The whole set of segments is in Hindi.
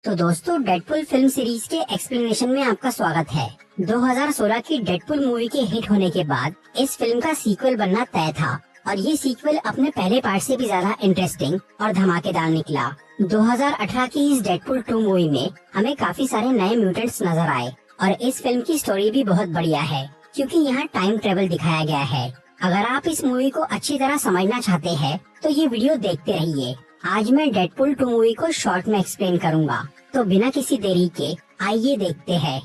तो दोस्तों, डेडपुल फिल्म सीरीज के एक्सप्लेनेशन में आपका स्वागत है। 2016 की डेडपुल मूवी के हिट होने के बाद इस फिल्म का सीक्वल बनना तय था और ये सीक्वल अपने पहले पार्ट से भी ज्यादा इंटरेस्टिंग और धमाकेदार निकला। 2018 की इस डेडपुल 2 मूवी में हमें काफी सारे नए म्यूटेंट्स नजर आए और इस फिल्म की स्टोरी भी बहुत बढ़िया है क्योंकि यहाँ टाइम ट्रेवल दिखाया गया है। अगर आप इस मूवी को अच्छी तरह समझना चाहते हैं तो ये वीडियो देखते रहिए। आज मैं डेडपुल 2 मूवी को शॉर्ट में एक्सप्लेन करूंगा, तो बिना किसी देरी के आइए देखते हैं।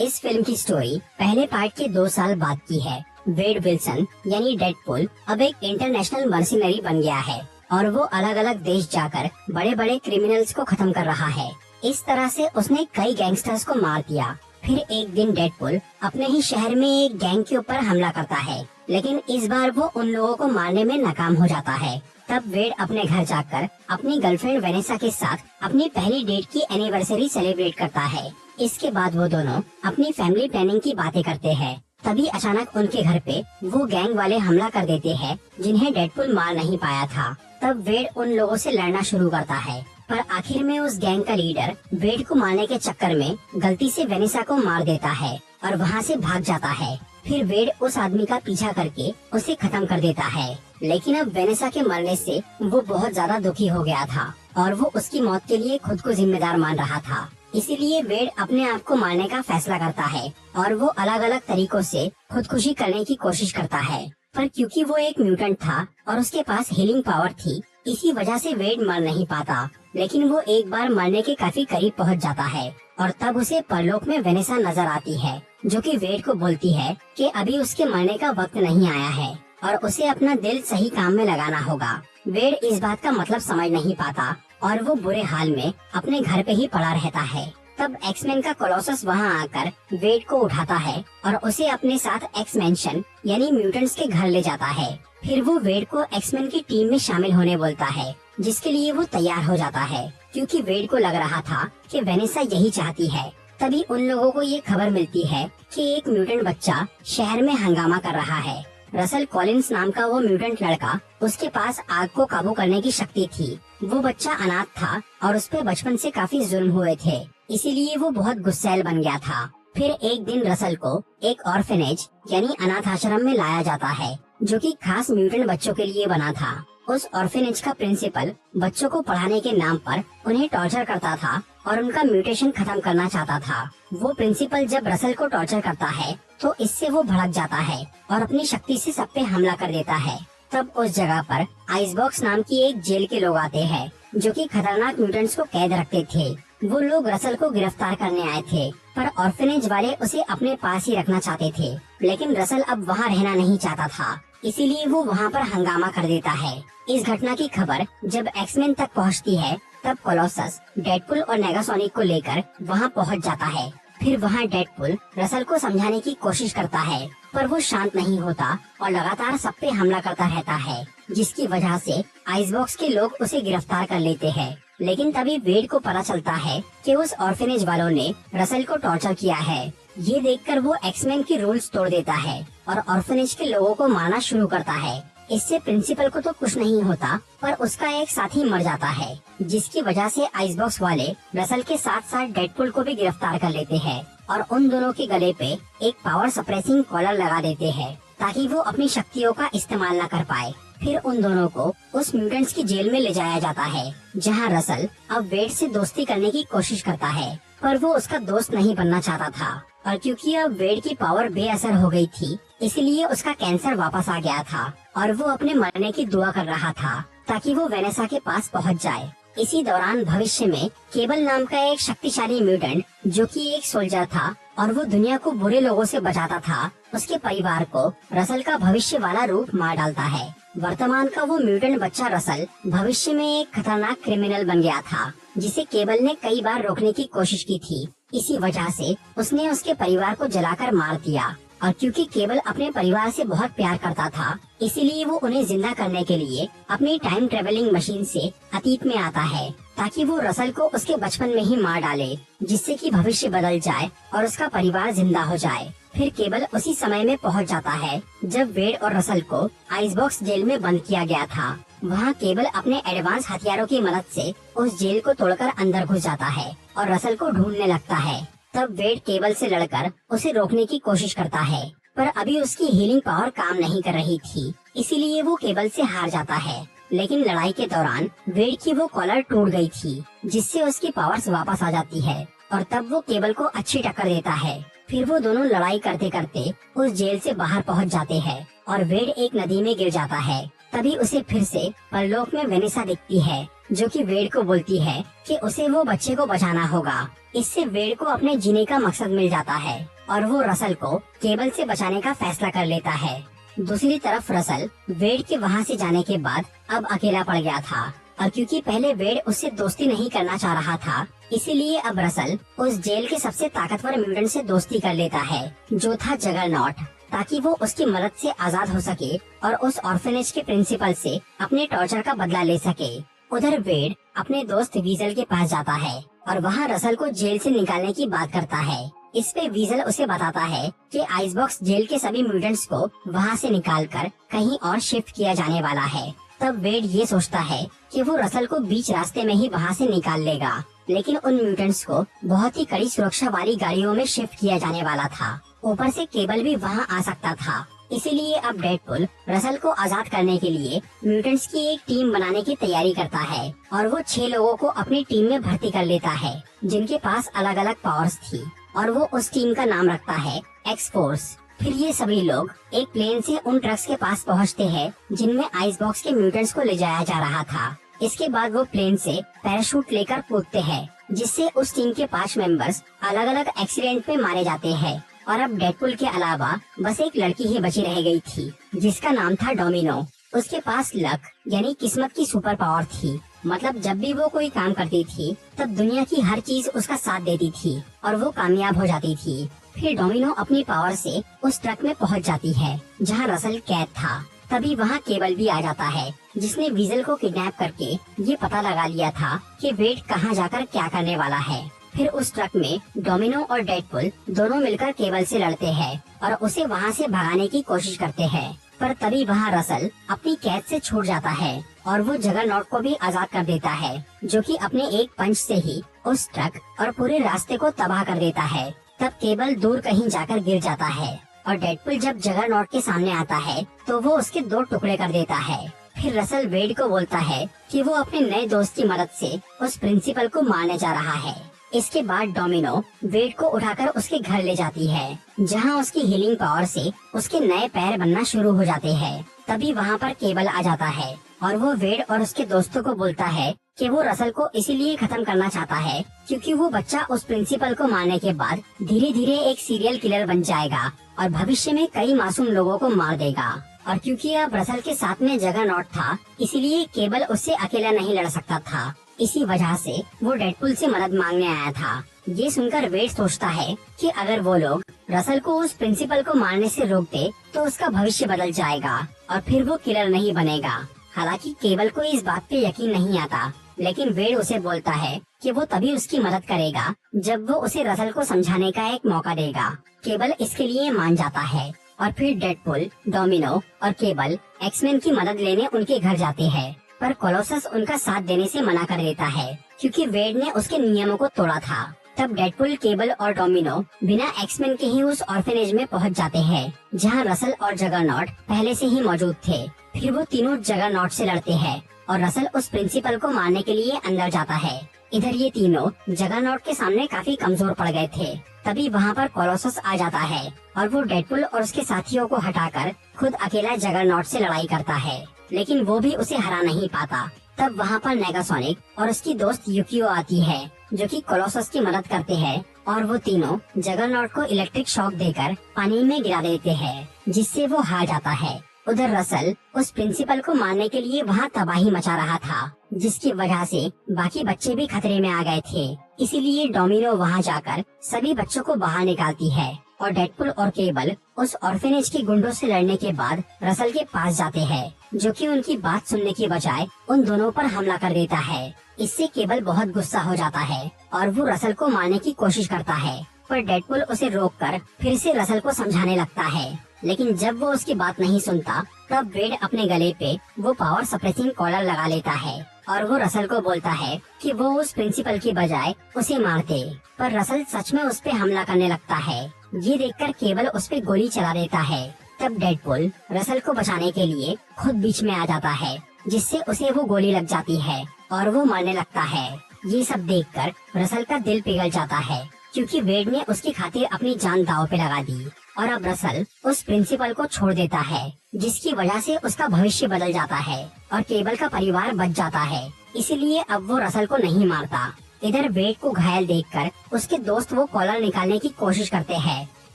इस फिल्म की स्टोरी पहले पार्ट के 2 साल बाद की है। वेड विल्सन यानी डेडपुल अब एक इंटरनेशनल मर्सिनरी बन गया है और वो अलग अलग देश जाकर बड़े बड़े क्रिमिनल्स को खत्म कर रहा है। इस तरह से उसने कई गैंगस्टर्स को मार दिया। फिर एक दिन डेडपुल अपने ही शहर में एक गैंग के ऊपर हमला करता है, लेकिन इस बार वो उन लोगों को मारने में नाकाम हो जाता है। तब वेड अपने घर जाकर अपनी गर्लफ्रेंड वेनेसा के साथ अपनी पहली डेट की एनिवर्सरी सेलिब्रेट करता है। इसके बाद वो दोनों अपनी फैमिली प्लानिंग की बातें करते हैं। तभी अचानक उनके घर पे वो गैंग वाले हमला कर देते हैं जिन्हें डेडपुल मार नहीं पाया था। तब वेड उन लोगों से लड़ना शुरू करता है, पर आखिर में उस गैंग का लीडर वेड को मारने के चक्कर में गलती से वेनेसा को मार देता है और वहाँ से भाग जाता है। फिर वेड उस आदमी का पीछा करके उसे खत्म कर देता है, लेकिन अब वेनेसा के मरने से वो बहुत ज्यादा दुखी हो गया था और वो उसकी मौत के लिए खुद को जिम्मेदार मान रहा था। इसीलिए वेड अपने आप को मारने का फैसला करता है और वो अलग अलग तरीकों से खुदकुशी करने की कोशिश करता है। पर क्योंकि वो एक म्यूटेंट था और उसके पास हीलिंग पावर थी, इसी वजह से वेड मर नहीं पाता। लेकिन वो एक बार मरने के काफी करीब पहुंच जाता है और तब उसे परलोक में वेनेसा नजर आती है, जो कि वेड को बोलती है कि अभी उसके मरने का वक्त नहीं आया है और उसे अपना दिल सही काम में लगाना होगा। वेड इस बात का मतलब समझ नहीं पाता और वो बुरे हाल में अपने घर पे ही पड़ा रहता है। तब एक्समैन का कोलोसस वहाँ आकर वेड को उठाता है और उसे अपने साथ एक्स मैंशन यानी म्यूटेंट्स के घर ले जाता है। फिर वो वेड को एक्समैन की टीम में शामिल होने बोलता है, जिसके लिए वो तैयार हो जाता है क्योंकि वेड को लग रहा था कि वेनेसा यही चाहती है। तभी उन लोगों को ये खबर मिलती है कि एक म्यूटेंट बच्चा शहर में हंगामा कर रहा है। रसल कॉलिंस नाम का वो म्यूटेंट लड़का, उसके पास आग को काबू करने की शक्ति थी। वो बच्चा अनाथ था और उस पे बचपन से काफी जुल्म हुए थे, इसीलिए वो बहुत गुस्सैल बन गया था। फिर एक दिन रसल को एक ऑर्फेनेज यानी अनाथ आश्रम में लाया जाता है, जो कि खास म्यूटेंट बच्चों के लिए बना था। उस ऑर्फेनेज का प्रिंसिपल बच्चों को पढ़ाने के नाम पर उन्हें टॉर्चर करता था और उनका म्यूटेशन खत्म करना चाहता था। वो प्रिंसिपल जब रसल को टॉर्चर करता है तो इससे वो भड़क जाता है और अपनी शक्ति से सब पे हमला कर देता है। तब उस जगह पर आइसबॉक्स नाम की एक जेल के लोग आते हैं, जो कि खतरनाक म्यूटेंट्स को कैद रखते थे। वो लोग रसल को गिरफ्तार करने आए थे, पर ऑर्फेनेज वाले उसे अपने पास ही रखना चाहते थे। लेकिन रसल अब वहाँ रहना नहीं चाहता था, इसीलिए वो वहाँ पर हंगामा कर देता है। इस घटना की खबर जब एक्समैन तक पहुँचती है, तब कोलोसस डेडपुल और नेगासोनिक को लेकर वहाँ पहुँच जाता है। फिर वहाँ डेडपुल रसल को समझाने की कोशिश करता है, पर वो शांत नहीं होता और लगातार सब पे हमला करता रहता है, जिसकी वजह से आइसबॉक्स के लोग उसे गिरफ्तार कर लेते हैं। लेकिन तभी वेड को पता चलता है कि उस ऑर्फेनेज वालों ने रसल को टॉर्चर किया है। ये देखकर वो एक्समैन की रूल्स तोड़ देता है और ऑर्फेनेज के लोगों को मारना शुरू करता है। इससे प्रिंसिपल को तो कुछ नहीं होता, पर उसका एक साथी मर जाता है, जिसकी वजह से आइसबॉक्स वाले रसल के साथ साथ डेडपुल को भी गिरफ्तार कर लेते हैं और उन दोनों के गले पे एक पावर सप्रेसिंग कॉलर लगा देते हैं ताकि वो अपनी शक्तियों का इस्तेमाल न कर पाए। फिर उन दोनों को उस म्यूटेंट्स की जेल में ले जाया जाता है, जहाँ रसल अब वेड से दोस्ती करने की कोशिश करता है, पर वो उसका दोस्त नहीं बनना चाहता था। और क्योंकि अब वेड की पावर बेअसर हो गई थी, इसलिए उसका कैंसर वापस आ गया था और वो अपने मरने की दुआ कर रहा था ताकि वो वेनेसा के पास पहुंच जाए। इसी दौरान भविष्य में केबल नाम का एक शक्तिशाली म्यूटेंट, जो कि एक सोल्जर था और वो दुनिया को बुरे लोगों से बचाता था, उसके परिवार को रसल का भविष्य वाला रूप मार डालता है। वर्तमान का वो म्यूटेंट बच्चा रसल भविष्य में एक खतरनाक क्रिमिनल बन गया था, जिसे केबल ने कई बार रोकने की कोशिश की थी। इसी वजह से उसने उसके परिवार को जलाकर मार दिया और क्योंकि केबल अपने परिवार से बहुत प्यार करता था, इसीलिए वो उन्हें जिंदा करने के लिए अपनी टाइम ट्रेवलिंग मशीन से अतीत में आता है ताकि वो रसल को उसके बचपन में ही मार डाले, जिससे कि भविष्य बदल जाए और उसका परिवार जिंदा हो जाए। फिर केबल उसी समय में पहुंच जाता है जब वेड और रसल को आइसबॉक्स जेल में बंद किया गया था। वहाँ केबल अपने एडवांस हथियारों की मदद से उस जेल को तोड़कर अंदर घुस जाता है और रसल को ढूंढने लगता है। तब वेड केबल से लड़कर उसे रोकने की कोशिश करता है, पर अभी उसकी हीलिंग पावर काम नहीं कर रही थी, इसीलिए वो केबल से हार जाता है। लेकिन लड़ाई के दौरान वेड की वो कॉलर टूट गई थी, जिससे उसकी पावर्स वापस आ जाती है और तब वो केबल को अच्छी टक्कर देता है। फिर वो दोनों लड़ाई करते करते उस जेल से बाहर पहुंच जाते हैं और वेड एक नदी में गिर जाता है। तभी उसे फिर से परलोक में वेनिसा दिखती है, जो कि वेड को बोलती है कि उसे वो बच्चे को बचाना होगा। इससे वेड को अपने जीने का मकसद मिल जाता है और वो रसल को केबल से बचाने का फैसला कर लेता है। दूसरी तरफ रसल वेड के वहाँ से जाने के बाद अब अकेला पड़ गया था, और क्योंकि पहले वेड उससे दोस्ती नहीं करना चाह रहा था, इसीलिए अब रसल उस जेल के सबसे ताकतवर म्यूटेंट से दोस्ती कर लेता है, जो था जगरनॉट, ताकि वो उसकी मदद से आजाद हो सके और उस ऑर्फनेज के प्रिंसिपल से अपने टॉर्चर का बदला ले सके। उधर वेड अपने दोस्त वीजल के पास जाता है और वहाँ रसल को जेल से निकालने की बात करता है। इस पे वीजल उसे बताता है कि आइसबॉक्स जेल के सभी म्यूटेंट्स को वहाँ से निकालकर कहीं और शिफ्ट किया जाने वाला है। तब वेड ये सोचता है कि वो रसल को बीच रास्ते में ही वहाँ से निकाल लेगा, लेकिन उन म्यूटेंट्स को बहुत ही कड़ी सुरक्षा वाली गाड़ियों में शिफ्ट किया जाने वाला था। ऊपर से केबल भी वहाँ आ सकता था, इसीलिए अब डेडपुल रसल को आजाद करने के लिए म्यूटेंट्स की एक टीम बनाने की तैयारी करता है और वो 6 लोगों को अपनी टीम में भर्ती कर लेता है, जिनके पास अलग अलग पावर्स थी, और वो उस टीम का नाम रखता है एक्स फोर्स। फिर ये सभी लोग एक प्लेन से उन ट्रक्स के पास पहुंचते हैं जिनमें आइसबॉक्स के म्यूटेंट्स को ले जाया जा रहा था। इसके बाद वो प्लेन से पैराशूट लेकर कूदते हैं, जिससे उस टीम के 5 मेंबर्स अलग अलग एक्सीडेंट में मारे जाते हैं। और अब डेडपुल के अलावा बस एक लड़की ही बची रह गई थी, जिसका नाम था डोमिनो। उसके पास लक यानी किस्मत की सुपर पावर थी, मतलब जब भी वो कोई काम करती थी तब दुनिया की हर चीज उसका साथ देती थी और वो कामयाब हो जाती थी। फिर डोमिनो अपनी पावर से उस ट्रक में पहुंच जाती है जहां रसल कैद था। तभी वहां केबल भी आ जाता है, जिसने वीजल को किडनैप करके ये पता लगा लिया था कि वेड कहां जाकर क्या करने वाला है। फिर उस ट्रक में डोमिनो और डेडपुल दोनों मिलकर केबल से लड़ते हैं और उसे वहां से भगाने की कोशिश करते हैं, पर तभी वहां रसल अपनी कैद से छूट जाता है और वो जगरनॉट को भी आजाद कर देता है, जो कि अपने एक पंच से ही उस ट्रक और पूरे रास्ते को तबाह कर देता है। तब केबल दूर कहीं जाकर गिर जाता है और डेडपुल जब जगरनॉट के सामने आता है तो वो उसके 2 टुकड़े कर देता है। फिर रसल वेड को बोलता है कि वो अपने नए दोस्त की मदद से उस प्रिंसिपल को मारने जा रहा है। इसके बाद डोमिनो वेड को उठाकर उसके घर ले जाती है, जहां उसकी हीलिंग पावर से उसके नए पैर बनना शुरू हो जाते हैं। तभी वहां पर केबल आ जाता है और वो वेड और उसके दोस्तों को बोलता है कि वो रसल को इसीलिए खत्म करना चाहता है क्योंकि वो बच्चा उस प्रिंसिपल को मारने के बाद धीरे धीरे एक सीरियल किलर बन जाएगा और भविष्य में कई मासूम लोगों को मार देगा। और क्योंकि अब रसल के साथ में जगरनॉट था, इसीलिए केबल उससे अकेला नहीं लड़ सकता था। इसी वजह से वो डेडपुल से मदद मांगने आया था। ये सुनकर वेड सोचता है कि अगर वो लोग रसल को उस प्रिंसिपल को मारने से रोक दे तो उसका भविष्य बदल जाएगा और फिर वो किलर नहीं बनेगा। हालांकि केबल को इस बात पे यकीन नहीं आता, लेकिन वेड उसे बोलता है कि वो तभी उसकी मदद करेगा जब वो उसे रसल को समझाने का एक मौका देगा। केबल इसके लिए मान जाता है और फिर डेडपुल, डोमिनो और केबल एक्समैन की मदद लेने उनके घर जाते हैं, पर कोलोसस उनका साथ देने से मना कर देता है क्योंकि वेड ने उसके नियमों को तोड़ा था। तब डेडपुल, केबल और डोमिनो बिना एक्समैन के ही उस ऑर्फेनेज में पहुंच जाते हैं जहां रसल और जगरनॉट पहले से ही मौजूद थे। फिर वो तीनों जगरनॉट से लड़ते हैं और रसल उस प्रिंसिपल को मारने के लिए अंदर जाता है। इधर ये तीनों जगरनॉट के सामने काफी कमजोर पड़ गए थे। तभी वहाँ पर कोलोसस आ जाता है और वो डेडपुल और उसके साथियों को हटाकर खुद अकेला जगरनॉट से लड़ाई करता है, लेकिन वो भी उसे हरा नहीं पाता। तब वहाँ पर नेगासोनिक और उसकी दोस्त युकियो आती है, जो कि कोलोसस की मदद करते हैं और वो तीनों जगरनॉट को इलेक्ट्रिक शॉक देकर पानी में गिरा देते हैं, जिससे वो हार जाता है। उधर रसल उस प्रिंसिपल को मारने के लिए वहाँ तबाही मचा रहा था, जिसकी वजह से बाकी बच्चे भी खतरे में आ गए थे। इसीलिए डोमिनो वहाँ जाकर सभी बच्चों को बाहर निकालती है और डेडपुल और केबल उस ऑर्फेनेज के गुंडों से लड़ने के बाद रसल के पास जाते हैं, जो कि उनकी बात सुनने की बजाय उन दोनों पर हमला कर देता है। इससे केबल बहुत गुस्सा हो जाता है और वो रसल को मारने की कोशिश करता है, पर डेडपुल उसे रोककर फिर से रसल को समझाने लगता है लेकिन जब वो उसकी बात नहीं सुनता तब वेड अपने गले पे वो पावर सप्रेसिंग कॉलर लगा लेता है और वो रसल को बोलता है कि वो उस प्रिंसिपल की बजाय उसे मार दे। पर रसल सच में उस पे हमला करने लगता है। ये देखकर केबल उस पे गोली चला देता है। तब डेडपुल रसल को बचाने के लिए खुद बीच में आ जाता है, जिससे उसे वो गोली लग जाती है और वो मरने लगता है। ये सब देखकर रसल का दिल पिघल जाता है, क्योंकि वेड ने उसकी खातिर अपनी जान दांव पे लगा दी और अब रसल उस प्रिंसिपल को छोड़ देता है, जिसकी वजह से उसका भविष्य बदल जाता है और केबल का परिवार बच जाता है। इसीलिए अब वो रसल को नहीं मारता। इधर वेड को घायल देखकर उसके दोस्त वो कॉलर निकालने की कोशिश करते हैं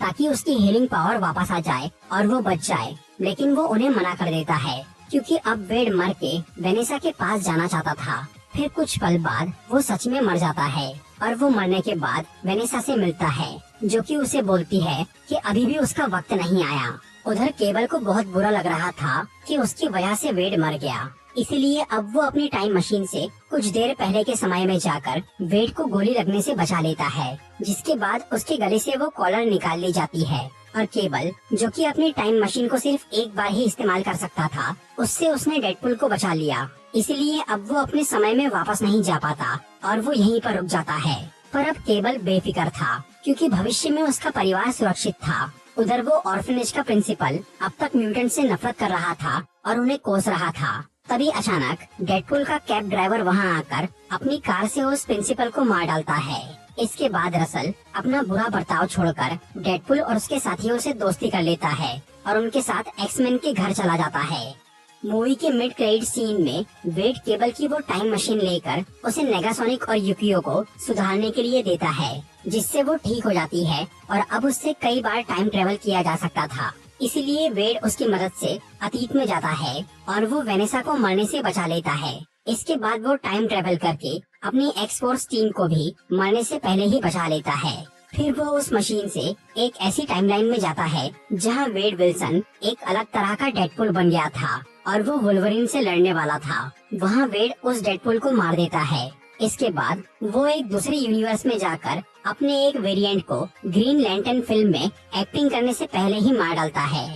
ताकि उसकी हीलिंग पावर वापस आ जाए और वो बच जाए, लेकिन वो उन्हें मना कर देता है, क्योंकि अब वेड मर के वेनेसा के पास जाना चाहता था। फिर कुछ पल बाद वो सच में मर जाता है और वो मरने के बाद वेनेसा से मिलता है, जो कि उसे बोलती है कि अभी भी उसका वक्त नहीं आया। उधर केबल को बहुत बुरा लग रहा था कि उसकी वजह से वेड मर गया। इसीलिए अब वो अपनी टाइम मशीन से कुछ देर पहले के समय में जाकर वेड को गोली लगने से बचा लेता है, जिसके बाद उसके गले से वो कॉलर निकाल ली जाती है और केबल, जो कि अपनी टाइम मशीन को सिर्फ एक बार ही इस्तेमाल कर सकता था, उससे उसने डेडपुल को बचा लिया। इसीलिए अब वो अपने समय में वापस नहीं जा पाता और वो यहीं पर रुक जाता है। पर अब केबल बेफिक्र था, क्योंकि भविष्य में उसका परिवार सुरक्षित था। उधर वो ऑर्फनेज का प्रिंसिपल अब तक म्यूटेंट से नफरत कर रहा था और उन्हें कोस रहा था। तभी अचानक डेडपुल का कैब ड्राइवर वहां आकर अपनी कार से उस प्रिंसिपल को मार डालता है। इसके बाद रसल अपना बुरा बर्ताव छोड़कर डेडपुल और उसके साथियों से दोस्ती कर लेता है और उनके साथ एक्समैन के घर चला जाता है। मूवी के मिड क्रेडिट सीन में वेड केबल की वो टाइम मशीन लेकर उसे नेगासोनिक और युकियो को सुधारने के लिए देता है, जिससे वो ठीक हो जाती है और अब उससे कई बार टाइम ट्रेवल किया जा सकता था। इसीलिए वेड उसकी मदद से अतीत में जाता है और वो वेनेसा को मरने से बचा लेता है। इसके बाद वो टाइम ट्रेवल करके अपनी एक्स फोर्स टीम को भी मरने से पहले ही बचा लेता है। फिर वो उस मशीन से एक ऐसी टाइमलाइन में जाता है जहां वेड विल्सन एक अलग तरह का डेडपुल बन गया था और वो वुल्वरीन से लड़ने वाला था। वहां वेड उस डेडपुल को मार देता है। इसके बाद वो एक दूसरे यूनिवर्स में जाकर अपने एक वेरिएंट को ग्रीन लैंटर्न फिल्म में एक्टिंग करने से पहले ही मार डालता है।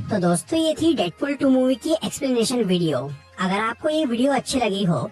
तो दोस्तों, ये थी डेडपुल 2 मूवी की एक्सप्लेनेशन वीडियो। अगर आपको ये वीडियो अच्छी लगी हो